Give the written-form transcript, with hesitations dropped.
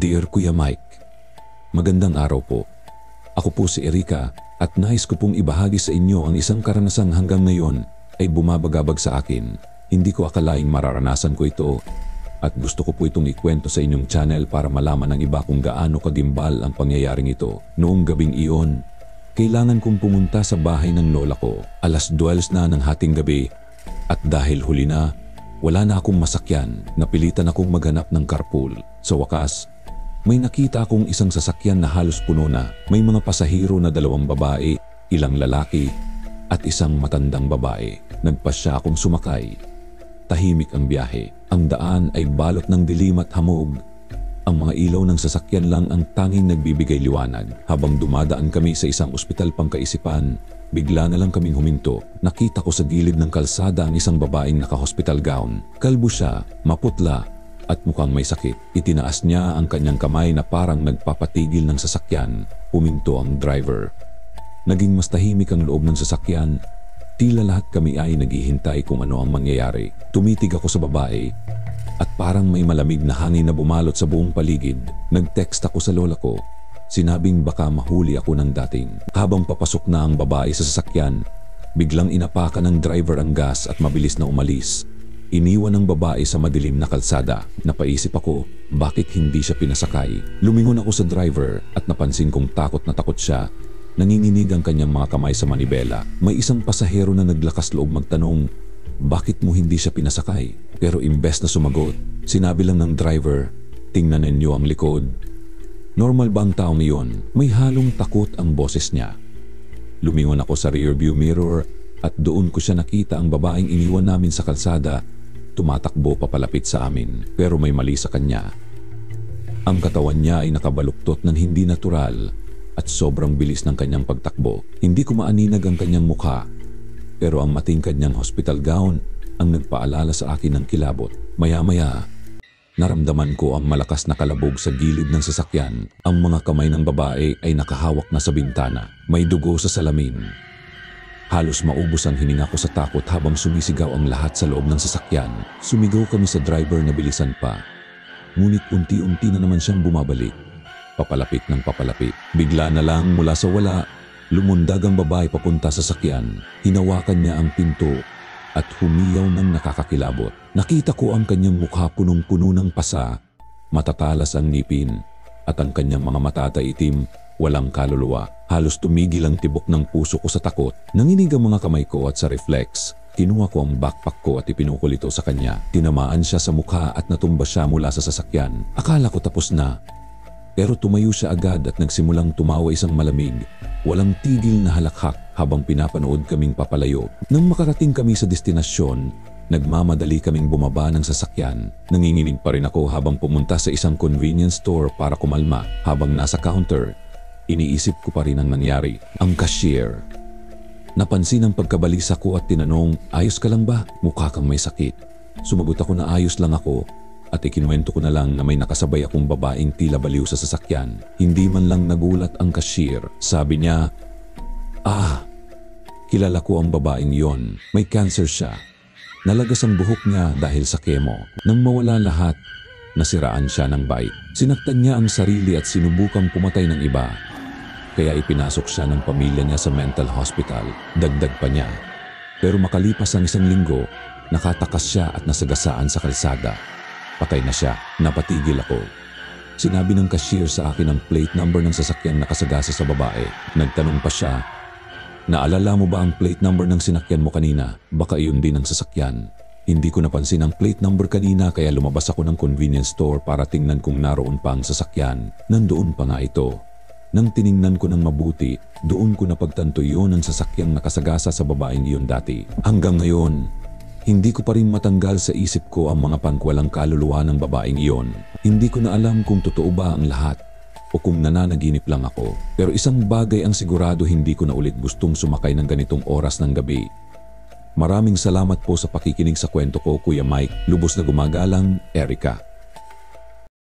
Dear Kuya Mike, magandang araw po. Ako po si Erica at nais ko pong ibahagi sa inyo ang isang karanasang hanggang ngayon ay bumabagabag sa akin. Hindi ko akalaing mararanasan ko ito at gusto ko po itong ikwento sa inyong channel para malaman ng iba kung gaano kagimbal ang pangyayaring ito. Noong gabing iyon, kailangan kong pumunta sa bahay ng lola ko. 12:00 na ng hating gabi at dahil huli na, wala na akong masakyan. Napilitan akong maghanap ng carpool. Sa wakas, may nakita akong isang sasakyan na halos puno na. May mga pasahero na 2 babae, ilang lalaki at isang matandang babae. Nagpasya akong sumakay. Tahimik ang biyahe. Ang daan ay balot ng dilim at hamog. Ang mga ilaw ng sasakyan lang ang tanging nagbibigay liwanag. Habang dumadaan kami sa isang ospital pangkaisipan, bigla na lang kaming huminto. Nakita ko sa gilid ng kalsada ang isang babaeng naka-hospital gown. Kalbo siya, maputla at mukhang may sakit. Itinaas niya ang kanyang kamay na parang nagpapatigil ng sasakyan. Huminto ang driver. Naging mas tahimik ang loob ng sasakyan. Tila lahat kami ay naghihintay kung ano ang mangyayari. Tumitig ako sa babae at parang may malamig na hangin na bumalot sa buong paligid. Nag-text ako sa lola ko. Sinabing baka mahuli ako ng dating. Habang papasok na ang babae sa sasakyan, biglang inapakan ng driver ang gas at mabilis na umalis. Iniwan ng babae sa madilim na kalsada. Napaisip ako, bakit hindi siya pinasakay? Lumingon ako sa driver at napansin kong takot na takot siya. Nanginginig ang kanyang mga kamay sa manibela. May isang pasahero na naglakas loob magtanong, bakit mo hindi siya pinasakay? Pero imbes na sumagot, sinabi lang ng driver, tingnan ninyo ang likod. Normal ba ang taong iyon? May halong takot ang boses niya. Lumingon ako sa rearview mirror at doon ko siya nakita ang babaeng iniwan namin sa kalsada. Tumatakbo papalapit sa amin, pero may mali sa kanya. Ang katawan niya ay nakabaluktot ng hindi natural at sobrang bilis ng kanyang pagtakbo. Hindi ko maaninag ang kanyang mukha, pero ang mating kanyang hospital gown ang nagpaalala sa akin ng kilabot. Maya-maya, naramdaman ko ang malakas na kalabog sa gilid ng sasakyan. Ang mga kamay ng babae ay nakahawak na sa bintana. May dugo sa salamin. Halos maubos ang hininga ko sa takot habang sumisigaw ang lahat sa loob ng sasakyan. Sumigaw kami sa driver na bilisan pa. Ngunit unti-unti na naman siyang bumabalik. Papalapit ng papalapit. Bigla na lang mula sa wala, lumundag ang babae papunta sa sasakyan. Hinawakan niya ang pinto at humiyaw ng nakakakilabot. Nakita ko ang kanyang mukha punong-puno ng pasa, matatalas ang ngipin at ang kanyang mga mata ay itim, walang kaluluwa. Halos tumigil ang tibok ng puso ko sa takot. Nanginig ang mga kamay ko at sa reflex, kinuha ko ang backpack ko at ipinukol ito sa kanya. Tinamaan siya sa mukha at natumba siya mula sa sasakyan. Akala ko tapos na. Pero tumayo siya agad at nagsimulang tumawa isang malamig, walang tigil na halakhak habang pinapanood kaming papalayo. Nang makarating kami sa destinasyon, nagmamadali kaming bumaba ng sasakyan. Nanginginig pa rin ako habang pumunta sa isang convenience store para kumalma. Habang nasa counter, iniisip ko pa rin ang nangyari. Ang cashier. Napansin ang pagkabalisa ko at tinanong, ayos ka lang ba? Mukha kang may sakit. Sumagot ako na ayos lang ako at ikinuwento ko na lang na may nakasabay akong babaeng tila baliw sa sasakyan. Hindi man lang nagulat ang cashier. Sabi niya, kilala ko ang babaeng yon. May cancer siya. Nalagas ang buhok niya dahil sa chemo. Nang mawala lahat, nasiraan siya ng bike. Sinaktan niya ang sarili at sinubukang pumatay ng iba. Kaya ipinasok siya ng pamilya niya sa mental hospital. Dagdag pa niya. Pero makalipas ang 1 linggo, nakatakas siya at nasagasaan sa kalsada. Patay na siya. Napatigil ako. Sinabi ng cashier sa akin ang plate number ng sasakyang nakasagasa sa babae. Nagtanong pa siya, naalala mo ba ang plate number ng sinakyan mo kanina? Baka iyon din ang sasakyan. Hindi ko napansin ang plate number kanina kaya lumabas ako ng convenience store para tingnan kung naroon pa ang sasakyan. Nandoon pa nga ito. Nang tiningnan ko ng mabuti, doon ko napagtanto yun ang sasakyang nakasagasa sa babaeng iyon dati. Hanggang ngayon, hindi ko pa rin matanggal sa isip ko ang mga pangwalang kaluluwa ng babaeng iyon. Hindi ko na alam kung totoo ba ang lahat o kung nananaginip lang ako. Pero isang bagay ang sigurado, hindi ko na ulit gustong sumakay ng ganitong oras ng gabi. Maraming salamat po sa pakikinig sa kwento ko, Kuya Mike. Lubos na gumagalang, Erica.